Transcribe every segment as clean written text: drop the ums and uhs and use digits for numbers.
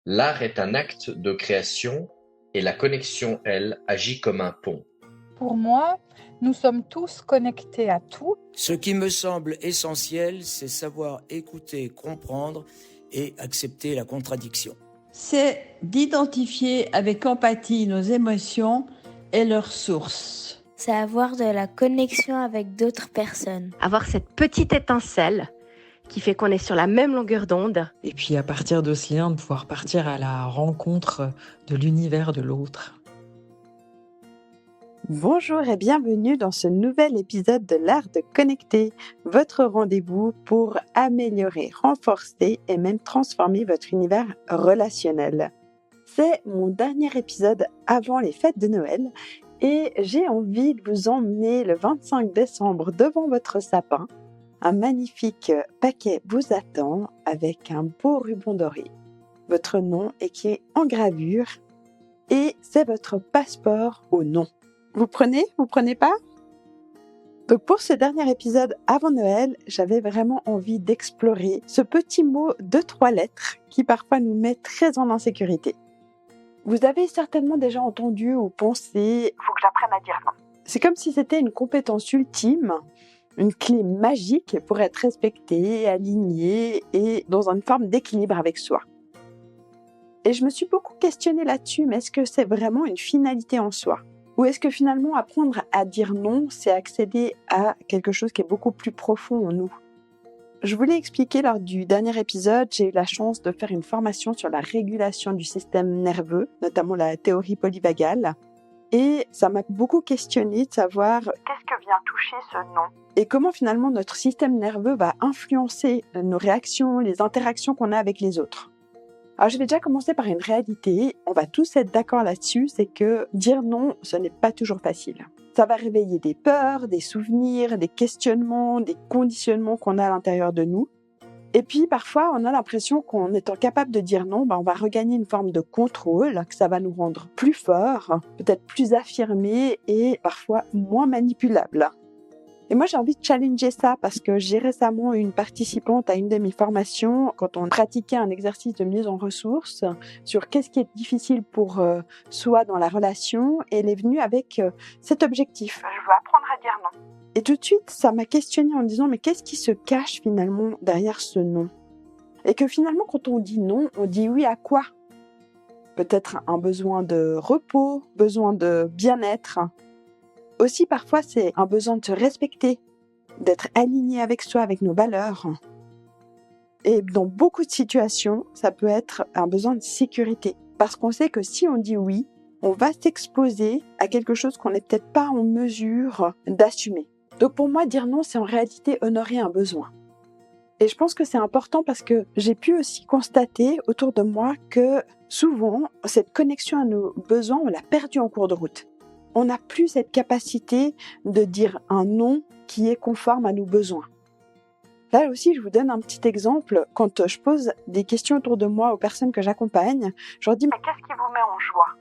L'art est un acte de création et la connexion, elle, agit comme un pont. Pour moi, nous sommes tous connectés à tout. Ce qui me semble essentiel, c'est savoir écouter, comprendre et accepter la contradiction. C'est d'identifier avec empathie nos émotions et leurs sources. C'est avoir de la connexion avec d'autres personnes. Avoir cette petite étincelle qui fait qu'on est sur la même longueur d'onde. Et puis à partir de ce lien, de pouvoir partir à la rencontre de l'univers de l'autre. Bonjour et bienvenue dans ce nouvel épisode de l'art de connecter, votre rendez-vous pour améliorer, renforcer et même transformer votre univers relationnel. C'est mon dernier épisode avant les fêtes de Noël et j'ai envie de vous emmener le 25 décembre devant votre sapin. Un magnifique paquet vous attend avec un beau ruban doré. Votre nom écrit en gravure et c'est votre passeport au nom. Vous prenez pas? Donc pour ce dernier épisode avant Noël, j'avais vraiment envie d'explorer ce petit mot de 3 lettres qui parfois nous met très en insécurité. Vous avez certainement déjà entendu ou pensé « faut que j'apprenne à dire non ». C'est comme si c'était une compétence ultime, une clé magique pour être respecté, aligné et dans une forme d'équilibre avec soi. Et je me suis beaucoup questionnée là-dessus, mais est-ce que c'est vraiment une finalité en soi ? Ou est-ce que finalement apprendre à dire non, c'est accéder à quelque chose qui est beaucoup plus profond en nous ? Je vous l'ai expliqué lors du dernier épisode, j'ai eu la chance de faire une formation sur la régulation du système nerveux, notamment la théorie polyvagale. Et ça m'a beaucoup questionné de savoir qu'est-ce que vient toucher ce non ? Et comment finalement notre système nerveux va influencer nos réactions, les interactions qu'on a avec les autres. Alors, je vais déjà commencer par une réalité. On va tous être d'accord là-dessus, c'est que dire non, ce n'est pas toujours facile. Ça va réveiller des peurs, des souvenirs, des questionnements, des conditionnements qu'on a à l'intérieur de nous. Et puis, parfois, on a l'impression qu'en étant capable de dire non, on va regagner une forme de contrôle, que ça va nous rendre plus forts, peut-être plus affirmés et parfois moins manipulables. Et moi, j'ai envie de challenger ça parce que j'ai récemment eu une participante à une de mes formations quand on pratiquait un exercice de mise en ressources sur qu'est-ce qui est difficile pour soi dans la relation et elle est venue avec cet objectif. Je veux apprendre à dire non. Et tout de suite, ça m'a questionnée en me disant mais qu'est-ce qui se cache finalement derrière ce non ? Et que finalement, quand on dit non, on dit oui à quoi ? Peut-être un besoin de repos, besoin de bien-être. Aussi, parfois, c'est un besoin de se respecter, d'être aligné avec soi, avec nos valeurs. Et dans beaucoup de situations, ça peut être un besoin de sécurité. Parce qu'on sait que si on dit oui, on va s'exposer à quelque chose qu'on n'est peut-être pas en mesure d'assumer. Donc pour moi, dire non, c'est en réalité honorer un besoin. Et je pense que c'est important parce que j'ai pu aussi constater autour de moi que souvent, cette connexion à nos besoins, on l'a perdue en cours de route. On n'a plus cette capacité de dire un non qui est conforme à nos besoins. Là aussi, je vous donne un petit exemple. Quand je pose des questions autour de moi aux personnes que j'accompagne, je leur dis « Mais qu'est-ce qui vous met en joie ?»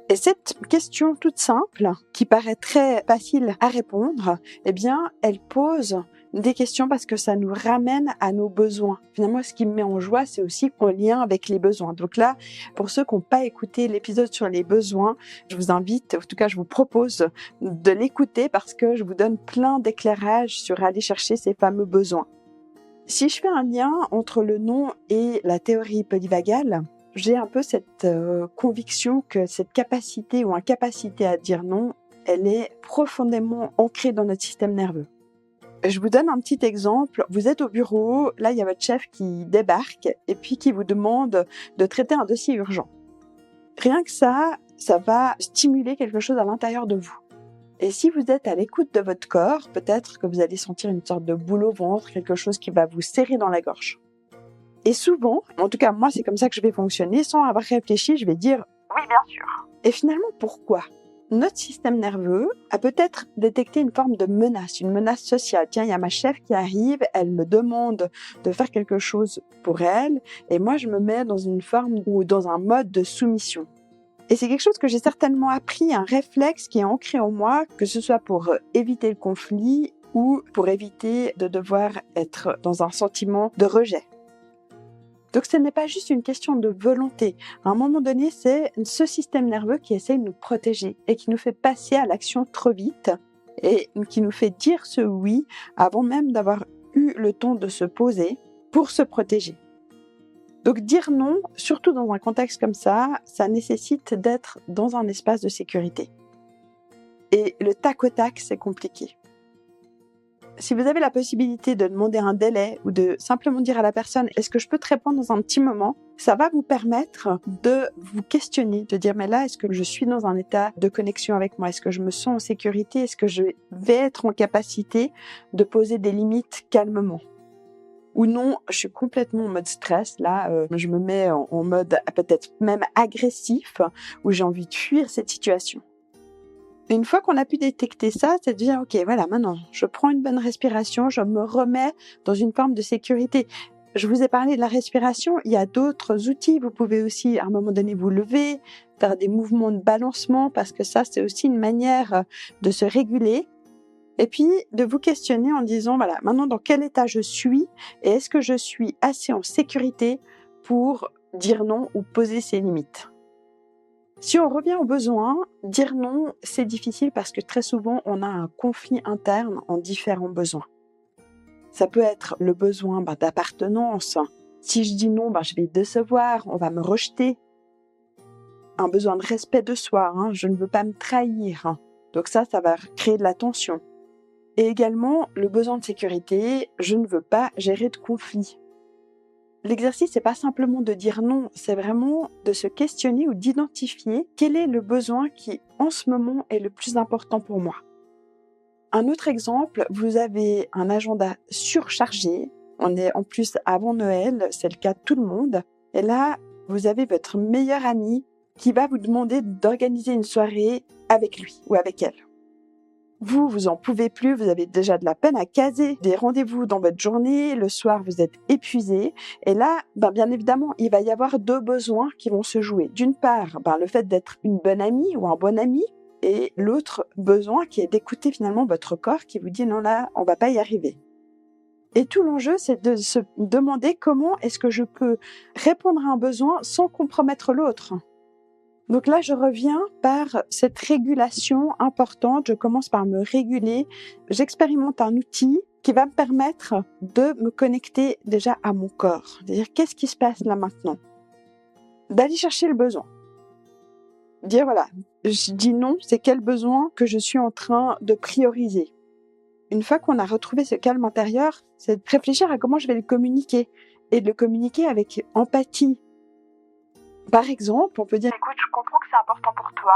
Et cette question toute simple, qui paraît très facile à répondre, eh bien, elle pose des questions parce que ça nous ramène à nos besoins. Finalement, ce qui me met en joie, c'est aussi en lien avec les besoins. Donc là, pour ceux qui n'ont pas écouté l'épisode sur les besoins, je vous invite, en tout cas, je vous propose de l'écouter parce que je vous donne plein d'éclairages sur aller chercher ces fameux besoins. Si je fais un lien entre le non et la théorie polyvagale, j'ai un peu cette conviction que cette capacité ou incapacité à dire non, elle est profondément ancrée dans notre système nerveux. Je vous donne un petit exemple. Vous êtes au bureau, là il y a votre chef qui débarque et puis qui vous demande de traiter un dossier urgent. Rien que ça va stimuler quelque chose à l'intérieur de vous. Et si vous êtes à l'écoute de votre corps, peut-être que vous allez sentir une sorte de boule au ventre, quelque chose qui va vous serrer dans la gorge. Et souvent, en tout cas moi c'est comme ça que je vais fonctionner, sans avoir réfléchi, je vais dire « oui bien sûr ». Et finalement pourquoi ? Notre système nerveux a peut-être détecté une forme de menace, une menace sociale. Tiens, il y a ma chef qui arrive, elle me demande de faire quelque chose pour elle, et moi je me mets dans une forme ou dans un mode de soumission. Et c'est quelque chose que j'ai certainement appris, un réflexe qui est ancré en moi, que ce soit pour éviter le conflit ou pour éviter de devoir être dans un sentiment de rejet. Donc ce n'est pas juste une question de volonté. À un moment donné, c'est ce système nerveux qui essaie de nous protéger et qui nous fait passer à l'action trop vite et qui nous fait dire ce oui avant même d'avoir eu le temps de se poser pour se protéger. Donc dire non, surtout dans un contexte comme ça nécessite d'être dans un espace de sécurité. Et le tac au tac, c'est compliqué. Si vous avez la possibilité de demander un délai ou de simplement dire à la personne « Est-ce que je peux te répondre dans un petit moment ?» Ça va vous permettre de vous questionner, de dire « Mais là, est-ce que je suis dans un état de connexion avec moi? Est-ce que je me sens en sécurité? Est-ce que je vais être en capacité de poser des limites calmement ?» Ou non, je suis complètement en mode stress. Là, je me mets en mode peut-être même agressif, où j'ai envie de fuir cette situation. Et une fois qu'on a pu détecter ça, c'est de dire, OK, voilà, maintenant, je prends une bonne respiration, je me remets dans une forme de sécurité. Je vous ai parlé de la respiration, il y a d'autres outils. Vous pouvez aussi, à un moment donné, vous lever, faire des mouvements de balancement, parce que ça, c'est aussi une manière de se réguler. Et puis, de vous questionner en disant, voilà, maintenant, dans quel état je suis et est-ce que je suis assez en sécurité pour dire non ou poser ses limites? Si on revient aux besoins, dire non, c'est difficile parce que très souvent, on a un conflit interne en différents besoins. Ça peut être le besoin d'appartenance. Si je dis non, je vais décevoir, on va me rejeter. Un besoin de respect de soi, je ne veux pas me trahir. Donc ça va créer de la tension. Et également, le besoin de sécurité, je ne veux pas gérer de conflit. L'exercice, c'est pas simplement de dire non, c'est vraiment de se questionner ou d'identifier quel est le besoin qui, en ce moment, est le plus important pour moi. Un autre exemple, vous avez un agenda surchargé. On est en plus avant Noël, c'est le cas de tout le monde. Et là, vous avez votre meilleur ami qui va vous demander d'organiser une soirée avec lui ou avec elle. Vous en pouvez plus, vous avez déjà de la peine à caser des rendez-vous dans votre journée, le soir vous êtes épuisé, et là, bien évidemment, il va y avoir deux besoins qui vont se jouer. D'une part, le fait d'être une bonne amie ou un bon ami, et l'autre besoin qui est d'écouter finalement votre corps qui vous dit non là, on va pas y arriver. Et tout l'enjeu, c'est de se demander comment est-ce que je peux répondre à un besoin sans compromettre l'autre. Donc là, je reviens par cette régulation importante. Je commence par me réguler. J'expérimente un outil qui va me permettre de me connecter déjà à mon corps. C'est-à-dire, qu'est-ce qui se passe là maintenant? D'aller chercher le besoin. Dire, voilà, je dis non, c'est quel besoin que je suis en train de prioriser. Une fois qu'on a retrouvé ce calme intérieur, c'est de réfléchir à comment je vais le communiquer. Et de le communiquer avec empathie. Par exemple, on peut dire « Écoute, je comprends que c'est important pour toi,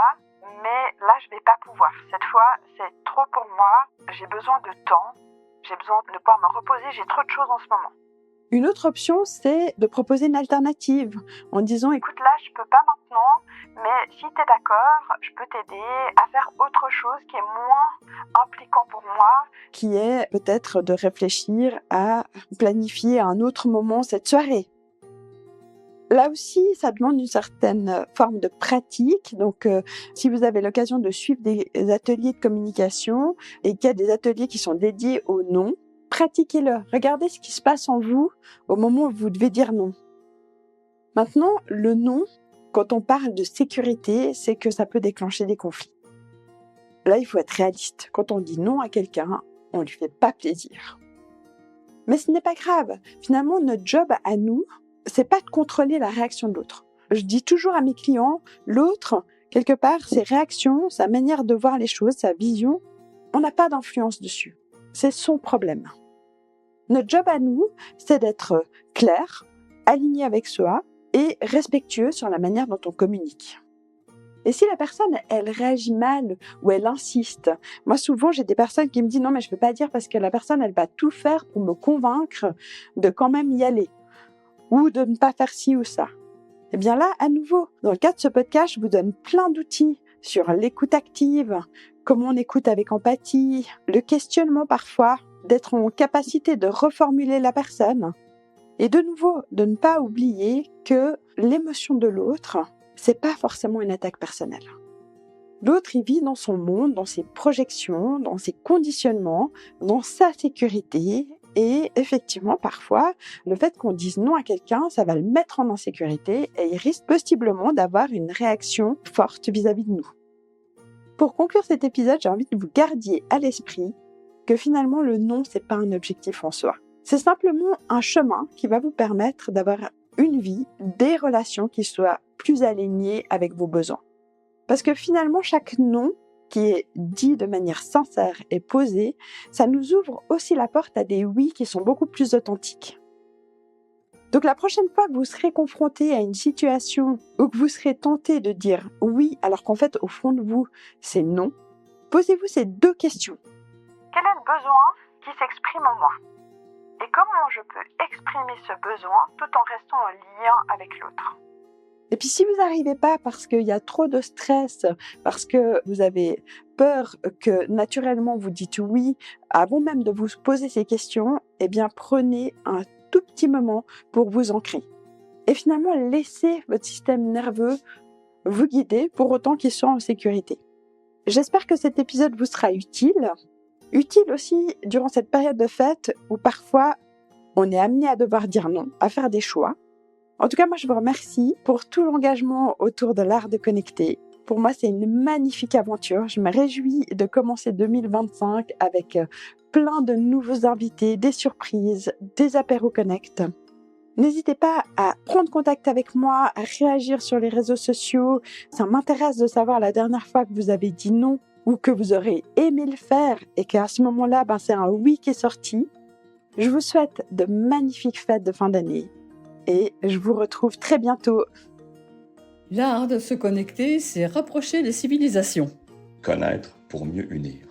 mais là, je vais pas pouvoir. Cette fois, c'est trop pour moi, j'ai besoin de temps, j'ai besoin de pouvoir me reposer, j'ai trop de choses en ce moment. » Une autre option, c'est de proposer une alternative en disant « Écoute, là, je peux pas maintenant, mais si tu es d'accord, je peux t'aider à faire autre chose qui est moins impliquant pour moi. » Qui est peut-être de réfléchir à planifier à un autre moment cette soirée. Là aussi, ça demande une certaine forme de pratique. Donc, si vous avez l'occasion de suivre des ateliers de communication et qu'il y a des ateliers qui sont dédiés au non, pratiquez-le. Regardez ce qui se passe en vous au moment où vous devez dire non. Maintenant, le non, quand on parle de sécurité, c'est que ça peut déclencher des conflits. Là, il faut être réaliste. Quand on dit non à quelqu'un, on lui fait pas plaisir. Mais ce n'est pas grave. Finalement, notre job à nous, c'est pas de contrôler la réaction de l'autre. Je dis toujours à mes clients, l'autre, quelque part, ses réactions, sa manière de voir les choses, sa vision, on n'a pas d'influence dessus. C'est son problème. Notre job à nous, c'est d'être clair, aligné avec soi et respectueux sur la manière dont on communique. Et si la personne, elle réagit mal ou elle insiste, moi souvent j'ai des personnes qui me disent non mais je peux pas dire parce que la personne elle va tout faire pour me convaincre de quand même y aller ou de ne pas faire ci ou ça. Eh bien là, à nouveau, dans le cadre de ce podcast, je vous donne plein d'outils sur l'écoute active, comment on écoute avec empathie, le questionnement parfois, d'être en capacité de reformuler la personne. Et de nouveau, de ne pas oublier que l'émotion de l'autre, c'est pas forcément une attaque personnelle. L'autre, il vit dans son monde, dans ses projections, dans ses conditionnements, dans sa sécurité, Et effectivement, parfois, le fait qu'on dise non à quelqu'un, ça va le mettre en insécurité et il risque possiblement d'avoir une réaction forte vis-à-vis de nous. Pour conclure cet épisode, j'ai envie que vous gardiez à l'esprit que finalement, le non, c'est pas un objectif en soi. C'est simplement un chemin qui va vous permettre d'avoir une vie, des relations qui soient plus alignées avec vos besoins. Parce que finalement, chaque non qui est dit de manière sincère et posée, ça nous ouvre aussi la porte à des oui qui sont beaucoup plus authentiques. Donc la prochaine fois que vous serez confronté à une situation où que vous serez tenté de dire oui alors qu'en fait au fond de vous c'est non, posez-vous ces 2 questions. Quel est le besoin qui s'exprime en moi? Et comment je peux exprimer ce besoin tout en restant en lien avec l'autre? Et puis si vous n'arrivez pas parce qu'il y a trop de stress, parce que vous avez peur que naturellement vous dites oui, avant même de vous poser ces questions, eh bien prenez un tout petit moment pour vous ancrer. Et finalement laissez votre système nerveux vous guider pour autant qu'il soit en sécurité. J'espère que cet épisode vous sera utile. Utile aussi durant cette période de fête où parfois on est amené à devoir dire non, à faire des choix. En tout cas, moi, je vous remercie pour tout l'engagement autour de l'art de connecter. Pour moi, c'est une magnifique aventure. Je me réjouis de commencer 2025 avec plein de nouveaux invités, des surprises, des apéros connect. N'hésitez pas à prendre contact avec moi, à réagir sur les réseaux sociaux. Ça m'intéresse de savoir la dernière fois que vous avez dit non ou que vous aurez aimé le faire et qu'à ce moment-là, c'est un oui qui est sorti. Je vous souhaite de magnifiques fêtes de fin d'année. Et je vous retrouve très bientôt. L'art de se connecter, c'est rapprocher les civilisations. Connaître pour mieux unir.